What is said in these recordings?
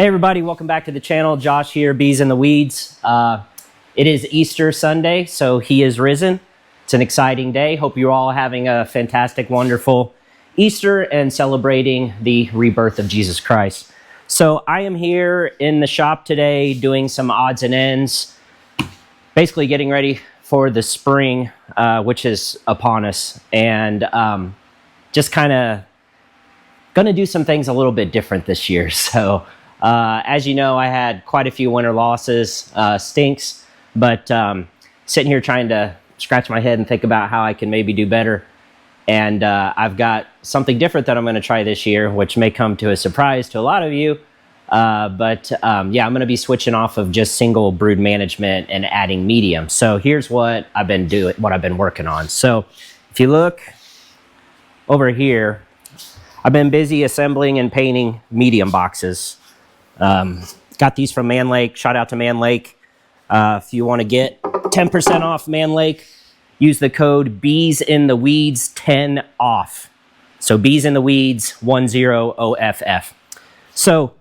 Hey everybody, welcome back to the channel. Josh here, Bees in the Weeds. It is Easter Sunday, so he is risen. It's an exciting day. Hope you're all having a fantastic, wonderful Easter and celebrating the rebirth of Jesus Christ. So I am here in the shop today doing some odds and ends, basically getting ready for the spring, which is upon us, and just kind of going to do some things a little bit different this year. So as you know, I had quite a few winter losses, stinks, but sitting here trying to scratch my head and think about how I can maybe do better. And I've got something different that I'm going to try this year, which may come to a surprise to a lot of you. Yeah, I'm going to be switching off of just single brood management and adding medium. So here's what I've been doing, what I've been working on. So if you look over here, I've been busy assembling and painting medium boxes. Got these from Man Lake. Shout out to Man Lake. If you want to get 10% off Man Lake, use the code Bees in the Weeds 10 off. So Bees in the Weeds 10OFF. So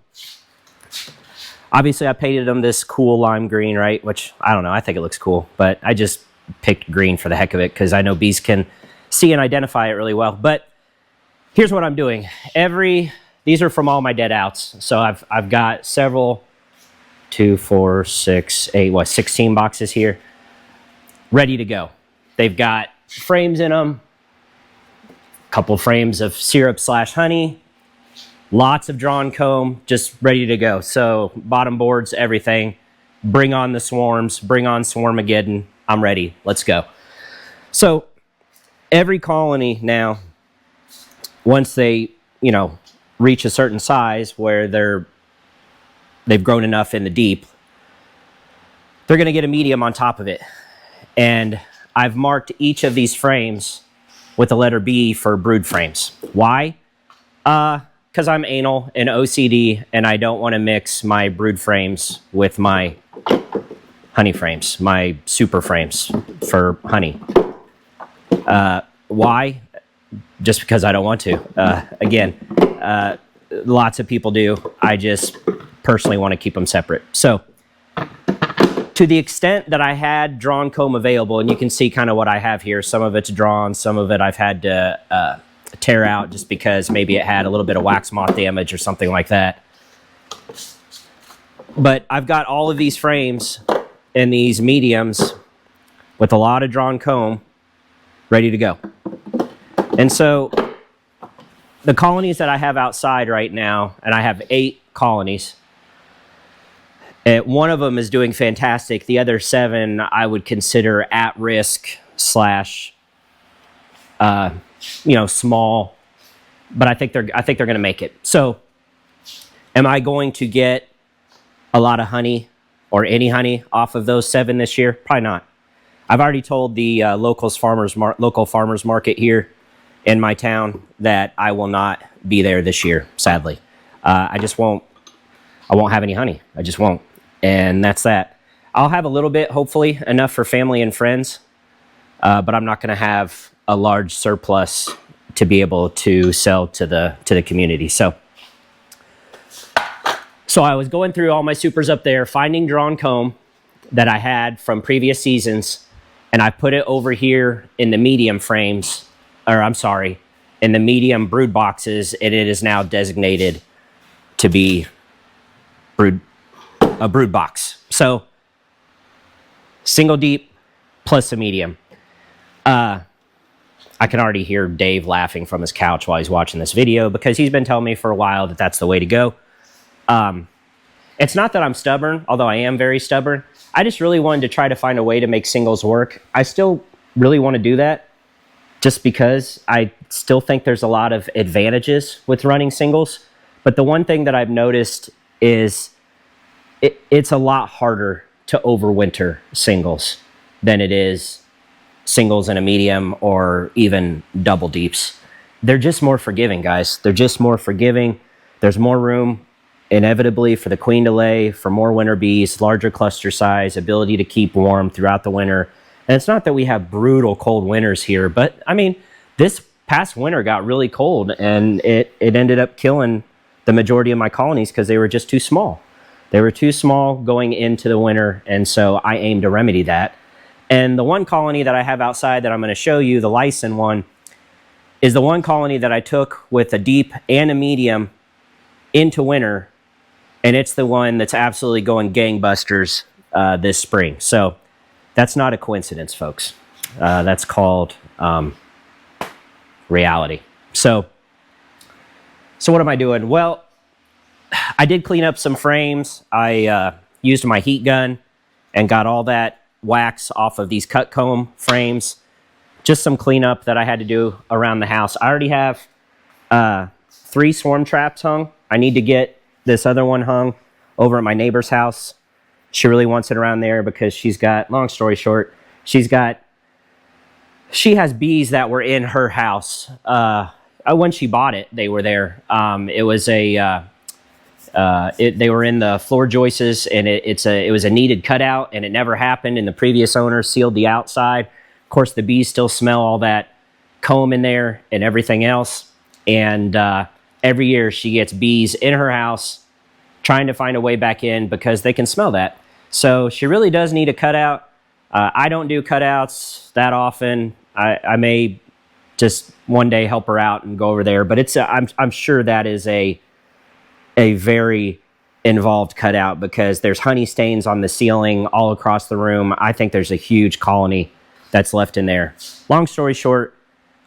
obviously I painted them this cool lime green, right? Which I don't know. I think it looks cool, but I just picked green for the heck of it because I know bees can see and identify it really well. But here's what I'm doing. These are from all my dead outs. So I've got several, 2, 4, 6, 8, 16 boxes here ready to go. They've got frames in them, a couple frames of syrup/honey, lots of drawn comb, just ready to go. So bottom boards, everything. Bring on the swarms, bring on Swarmageddon. I'm ready. Let's go. So every colony now, once they, reach a certain size where they've grown enough in the deep, they're going to get a medium on top of it. And I've marked each of these frames with the letter B for brood frames. Why? Because I'm anal and OCD, and I don't want to mix my brood frames with my honey frames, my super frames for honey. Why? Just because I don't want to. Again, lots of people do. I just personally want to keep them separate. So to the extent that I had drawn comb available, and you can see kind of what I have here, some of it's drawn, some of it I've had to tear out just because maybe it had a little bit of wax moth damage or something like that. But I've got all of these frames and these mediums with a lot of drawn comb ready to go. And so the colonies that I have outside right now, and I have 8 colonies, one of them is doing fantastic. The other 7 I would consider at risk / small, but I think they're going to make it. So am I going to get a lot of honey or any honey off of those 7 this year? Probably not. I've already told the local farmers market here in my town that I will not be there this year, sadly. I won't have any honey. I just won't. And that's that. I'll have a little bit, hopefully, enough for family and friends, but I'm not going to have a large surplus to be able to sell to the community. So I was going through all my supers up there, finding drawn comb that I had from previous seasons, and I put it over here in the medium frames, or I'm sorry, in the medium brood boxes, and it is now designated to be a brood box. So single deep plus a medium. I can already hear Dave laughing from his couch while he's watching this video because he's been telling me for a while that that's the way to go. It's not that I'm stubborn, although I am very stubborn. I just really wanted to try to find a way to make singles work. I still really want to do that just because I still think there's a lot of advantages with running singles. But the one thing that I've noticed is it's a lot harder to overwinter singles than it is singles in a medium or even double deeps. They're just more forgiving, guys. They're just more forgiving. There's more room, inevitably, for the queen to lay, for more winter bees, larger cluster size, ability to keep warm throughout the winter. And it's not that we have brutal cold winters here, but I mean, this past winter got really cold and it ended up killing the majority of my colonies because they were just too small. They were too small going into the winter, and so I aim to remedy that. And the one colony that I have outside that I'm going to show you, the Lyson one, is the one colony that I took with a deep and a medium into winter, and it's the one that's absolutely going gangbusters this spring. So that's not a coincidence, folks. That's called reality. So what am I doing? Well, I did clean up some frames. I used my heat gun and got all that wax off of these cut comb frames. Just some cleanup that I had to do around the house. I already have 3 swarm traps hung. I need to get this other one hung over at my neighbor's house. She really wants it around there because she's got, long story short, she has bees that were in her house. When she bought it, they were there. It was they were in the floor joists, and it was a needed cutout, and it never happened, and the previous owner sealed the outside. Of course, the bees still smell all that comb in there and everything else, and every year she gets bees in her house trying to find a way back in because they can smell that. So she really does need a cutout. I don't do cutouts that often. I may just one day help her out and go over there, but I'm sure that is a very involved cutout because there's honey stains on the ceiling all across the room. I think there's a huge colony that's left in there. Long story short,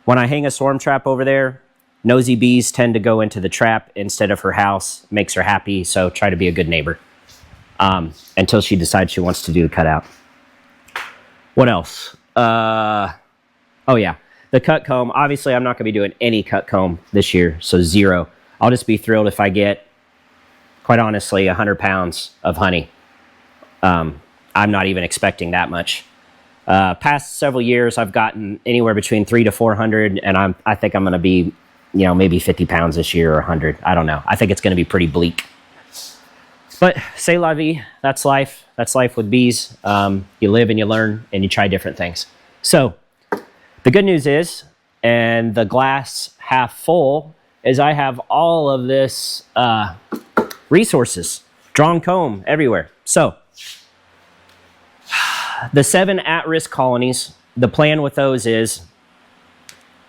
when I hang a swarm trap over there, nosy bees tend to go into the trap instead of her house. Makes her happy, so try to be a good neighbor until she decides she wants to do the cutout. What else? Oh yeah, the cut comb. Obviously, I'm not going to be doing any cut comb this year, so 0. I'll just be thrilled if I get, quite honestly, 100 pounds of honey. I'm not even expecting that much. Past several years, I've gotten anywhere between 300 to 400, and I think I'm going to be, maybe 50 pounds this year or 100. I don't know. I think it's going to be pretty bleak. But c'est la vie. That's life. That's life with bees. You live and you learn and you try different things. So the good news is, and the glass half full, is I have all of this resources, drawn comb everywhere. So the 7 at-risk colonies, the plan with those is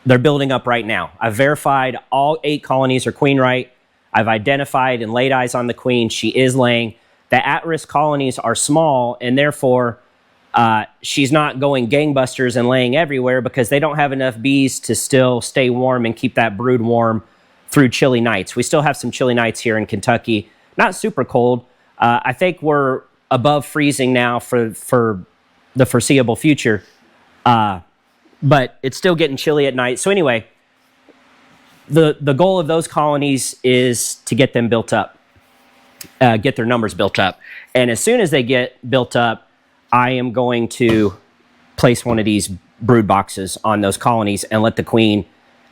they're building up right now. I've verified all 8 colonies are queen right. I've identified and laid eyes on the queen. She is laying. The at-risk colonies are small, and therefore she's not going gangbusters and laying everywhere because they don't have enough bees to still stay warm and keep that brood warm through chilly nights. We still have some chilly nights here in Kentucky. Not super cold. I think we're above freezing now for the foreseeable future. But it's still getting chilly at night. So anyway, the goal of those colonies is to get them built up, get their numbers built up. And as soon as they get built up, I am going to place one of these brood boxes on those colonies and let the queen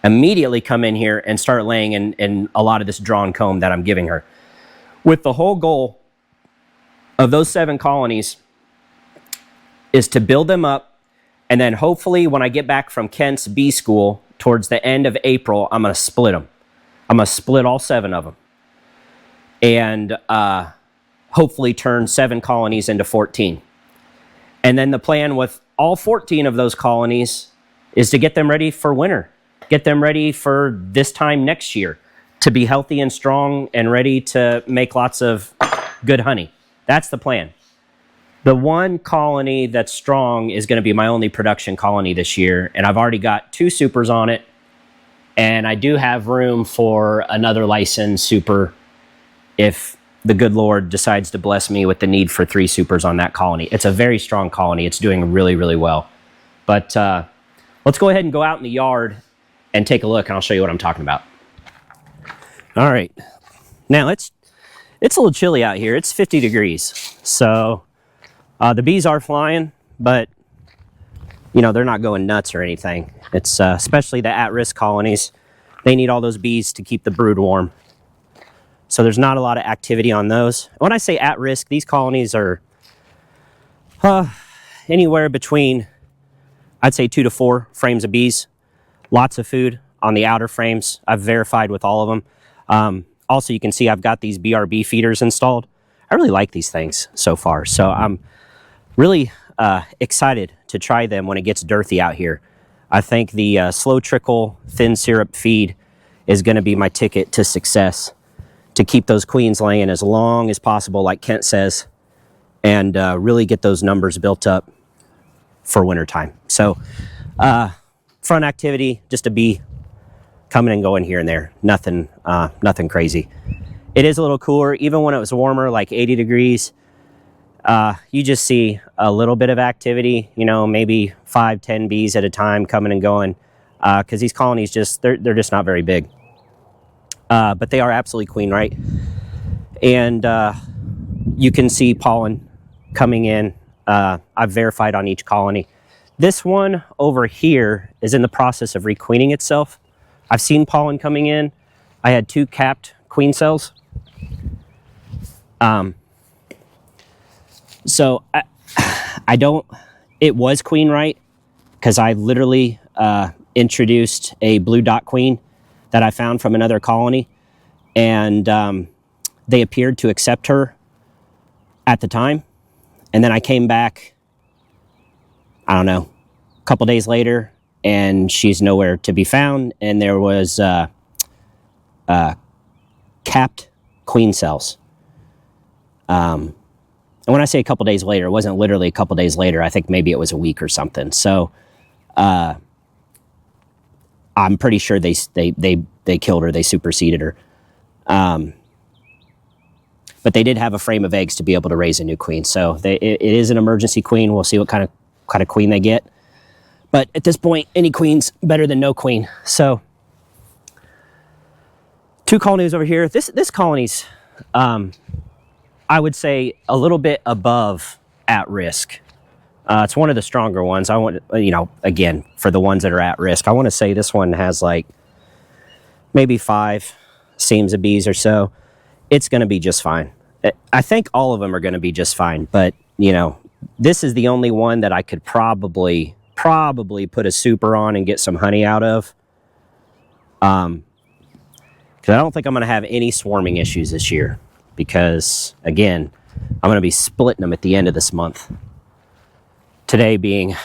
immediately come in here and start laying in a lot of this drawn comb that I'm giving her. With the whole goal of those 7 colonies is to build them up, and then hopefully when I get back from Kent's bee school towards the end of April, I'm going to split them. I'm going to split all 7 of them. And hopefully turn 7 colonies into 14. And then the plan with all 14 of those colonies is to get them ready for winter. Get them ready for this time next year to be healthy and strong and ready to make lots of good honey. That's the plan. The one colony that's strong is going to be my only production colony this year, and I've already got 2 supers on it, and I do have room for another licensed super if the good Lord decides to bless me with the need for 3 supers on that colony. It's a very strong colony. It's doing really, really well. But let's go ahead and go out in the yard and take a look, and I'll show you what I'm talking about. All right. Now, it's a little chilly out here. It's 50 degrees. So the bees are flying, but, they're not going nuts or anything. It's especially the at-risk colonies. They need all those bees to keep the brood warm. So there's not a lot of activity on those. When I say at-risk, these colonies are anywhere between, I'd say 2 to 4 frames of bees. Lots of food on the outer frames. I've verified with all of them. Also, you can see I've got these BRB feeders installed. I really like these things so far. So I'm really excited to try them when it gets dearthy out here. I think the slow trickle thin syrup feed is going to be my ticket to success, to keep those queens laying as long as possible, like Kent says, and really get those numbers built up for wintertime. So front activity, just a bee coming and going here and there. Nothing crazy. It is a little cooler. Even when it was warmer, like 80 degrees, you just see a little bit of activity, you know, maybe 5-10 bees at a time coming and going, because these colonies they're just not very big. But they are absolutely queen right. And you can see pollen coming in. I've verified on each colony. This one over here is in the process of requeening itself. I've seen pollen coming in. I had 2 capped queen cells. So I don't, it was queen right, because I literally introduced a blue dot queen that I found from another colony, and they appeared to accept her at the time. And then I came back, I don't know, a couple days later, and she's nowhere to be found, and there was capped queen cells. And when I say a couple days later, it wasn't literally a couple days later. I think maybe it was a week or something. So I'm pretty sure they killed her. They superseded her. But they did have a frame of eggs to be able to raise a new queen. So it is an emergency queen. We'll see what kind of queen they get. But at this point, any queen's better than no queen. So 2 colonies over here. This colony's, I would say, a little bit above at risk. It's one of the stronger ones. I want, you know, again, for the ones that are at risk, I want to say this one has like maybe 5 seams of bees or so. It's going to be just fine. I think all of them are going to be just fine. But, you know, this is the only one that I could probably put a super on and get some honey out of. Because I don't think I'm going to have any swarming issues this year. Because, again, I'm going to be splitting them at the end of this month. Today being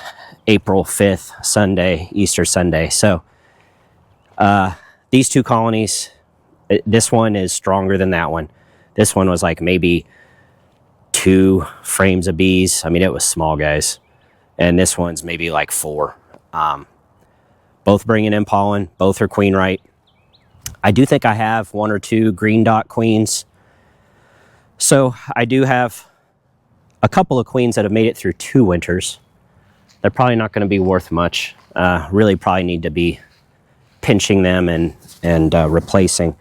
April 5th, Sunday, Easter Sunday. So these 2 colonies, this one is stronger than that one. This one was like maybe 2 frames of bees. I mean, it was small, guys. And this one's maybe like 4. Both bringing in pollen. Both are queen right. I do think I have 1 or 2 green dot queens. So I do have a couple of queens that have made it through 2 winters. They're probably not going to be worth much. Really probably need to be pinching them and replacing.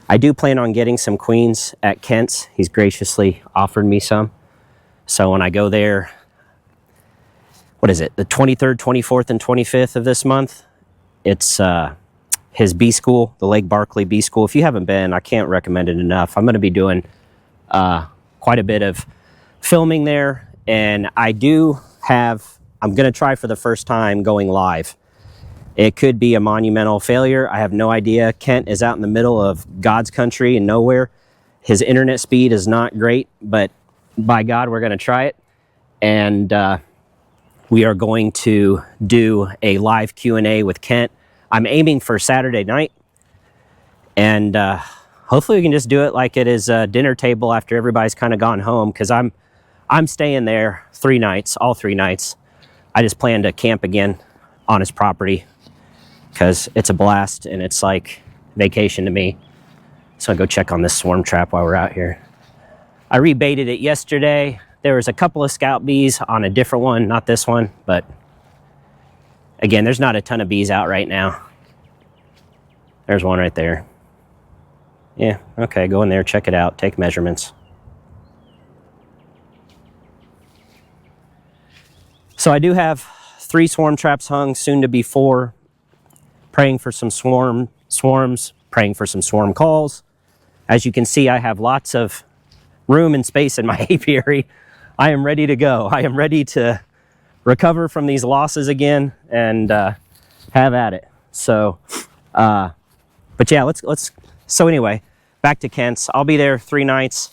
I do plan on getting some queens at Kent's. He's graciously offered me some. So when I go there, what is it, the 23rd, 24th, and 25th of this month, it's his bee school, the Lake Barkley Bee School. If you haven't been, I can't recommend it enough. I'm going to be doing quite a bit of filming there, and I'm going to try for the first time going live. It could be a monumental failure. I have no idea. Kent is out in the middle of God's country and nowhere. His internet speed is not great, but by God, we're going to try it. And we are going to do a live Q&A with Kent. I'm aiming for Saturday night. And hopefully we can just do it like it is a dinner table after everybody's kind of gone home, because I'm staying there 3 nights, all 3 nights. I just plan to camp again on his property, because it's a blast and it's like vacation to me. So I'll go check on this swarm trap while we're out here. I rebaited it yesterday. There was a couple of scout bees on a different one, not this one, but again, there's not a ton of bees out right now. There's one right there. Yeah, okay, go in there, check it out, take measurements. So I do have 3 swarm traps hung, soon to be 4. Praying for some swarms, praying for some swarm calls. As you can see, I have lots of room and space in my apiary. I am ready to go. I am ready to recover from these losses again and have at it. So, but yeah, so anyway, back to Kent's. I'll be there 3 nights.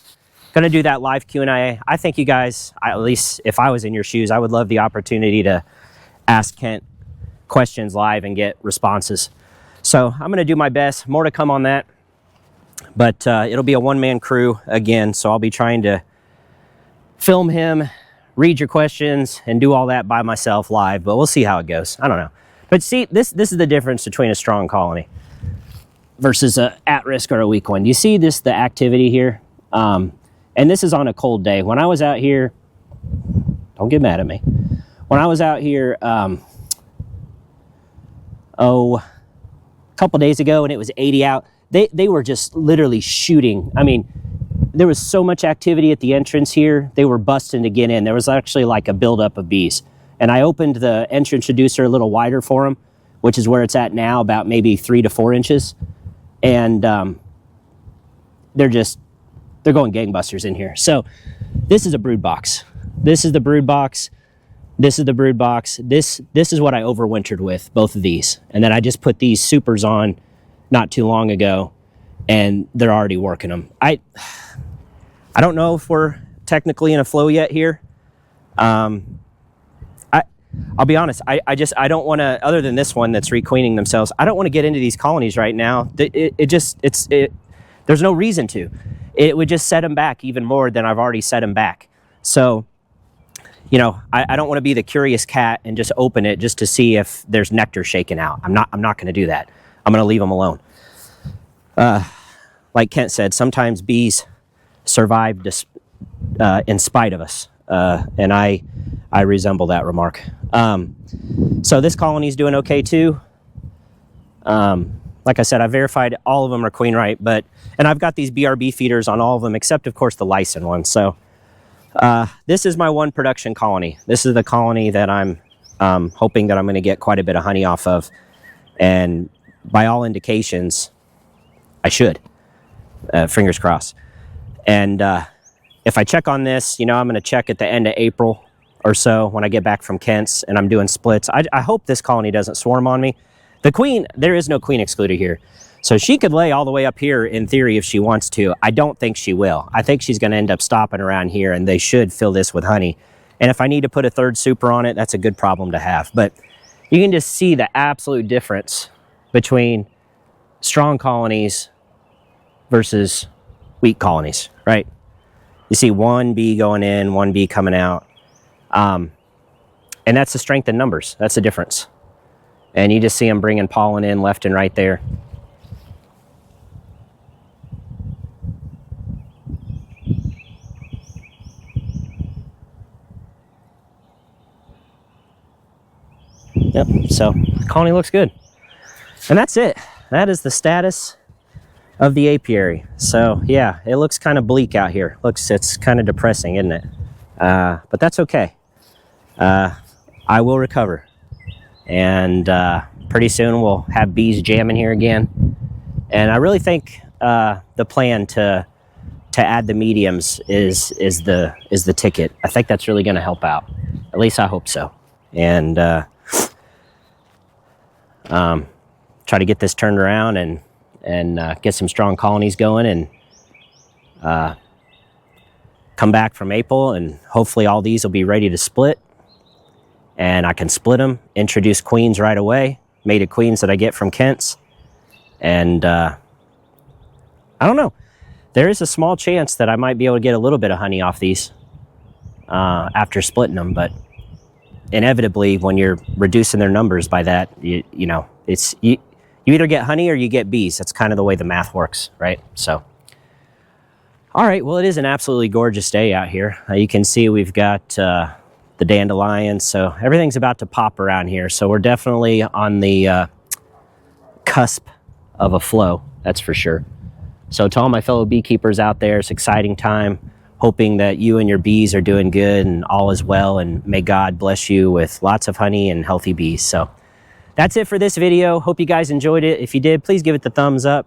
Gonna do that live Q&A. I think you guys, at least if I was in your shoes, I would love the opportunity to ask Kent questions live and get responses. So I'm gonna do my best. More to come on that. But it'll be a one-man crew again, so I'll be trying to film him, read your questions, and do all that by myself live, but we'll see how it goes. I don't know. But see, this is the difference between a strong colony versus a at-risk or a weak one. You see the activity here? And this is on a cold day. When I was out here, don't get mad at me. When I was out here, a couple days ago and it was 80 out, they were just literally shooting. I mean, there was so much activity at the entrance here. They were busting to get in. There was actually like a buildup of bees. And I opened the entrance reducer a little wider for them, which is where it's at now, about maybe 3 to 4 inches. And they're going gangbusters in here. So this is a brood box. This is the brood box. This is the brood box. This is what I overwintered with, both of these. And then I just put these supers on not too long ago, and they're already working them. I don't know if we're technically in a flow yet here. I'll be honest, I don't want to, other than this one that's requeening themselves, I don't want to get into these colonies right now. There's no reason to. It would just set them back even more than I've already set them back. So, you know, I don't want to be the curious cat and just open it just to see if there's nectar shaking out. I'm not going to do that. I'm going to leave them alone. Like Kent said, sometimes bees survive in spite of us. And I resemble that remark. So this colony is doing okay too. Like I said, I verified all of them are queen right, and I've got these BRB feeders on all of them, except of course the Lysin one. So this is my one production colony. This is the colony that I'm hoping that I'm going to get quite a bit of honey off of. And by all indications, I should. Fingers crossed. And if I check on this, you know, I'm going to check at the end of April or so when I get back from Kent's and I'm doing splits. I hope this colony doesn't swarm on me. The queen, there is no queen excluder here. So she could lay all the way up here in theory if she wants to. I don't think she will. I think she's going to end up stopping around here, and they should fill this with honey. And if I need to put a third super on it, that's a good problem to have. But you can just see the absolute difference between strong colonies versus weak colonies, right? You see one bee going in, one bee coming out. And that's the strength in numbers. That's the difference. And you just see them bringing pollen in left and right there. Yep, so the colony looks good. And that's it. That is the status of the apiary. So yeah, it looks kind of bleak out here. It's kind of depressing, isn't it? But that's okay. I will recover. And pretty soon we'll have bees jamming here again. And I really think the plan to add the mediums is the ticket. I think that's really going to help out. At least I hope so. And try to get this turned around and get some strong colonies going, and come back from April, and hopefully all these will be ready to split. And I can split them, introduce queens right away, mated queens that I get from Kent's. And I don't know. There is a small chance that I might be able to get a little bit of honey off these after splitting them. But inevitably, when you're reducing their numbers by that, you know, you either get honey or you get bees. That's kind of the way the math works, right? So, all right. Well, it is an absolutely gorgeous day out here. You can see we've got the dandelions, so everything's about to pop around here. So we're definitely on the cusp of a flow, that's for sure. So to all my fellow beekeepers out there, it's an exciting time. Hoping that you and your bees are doing good and all is well, and may God bless you with lots of honey and healthy bees. So that's it for this video. Hope you guys enjoyed it. If you did, please give it the thumbs up.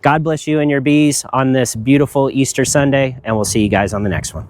God bless you and your bees on this beautiful Easter Sunday, and we'll see you guys on the next one.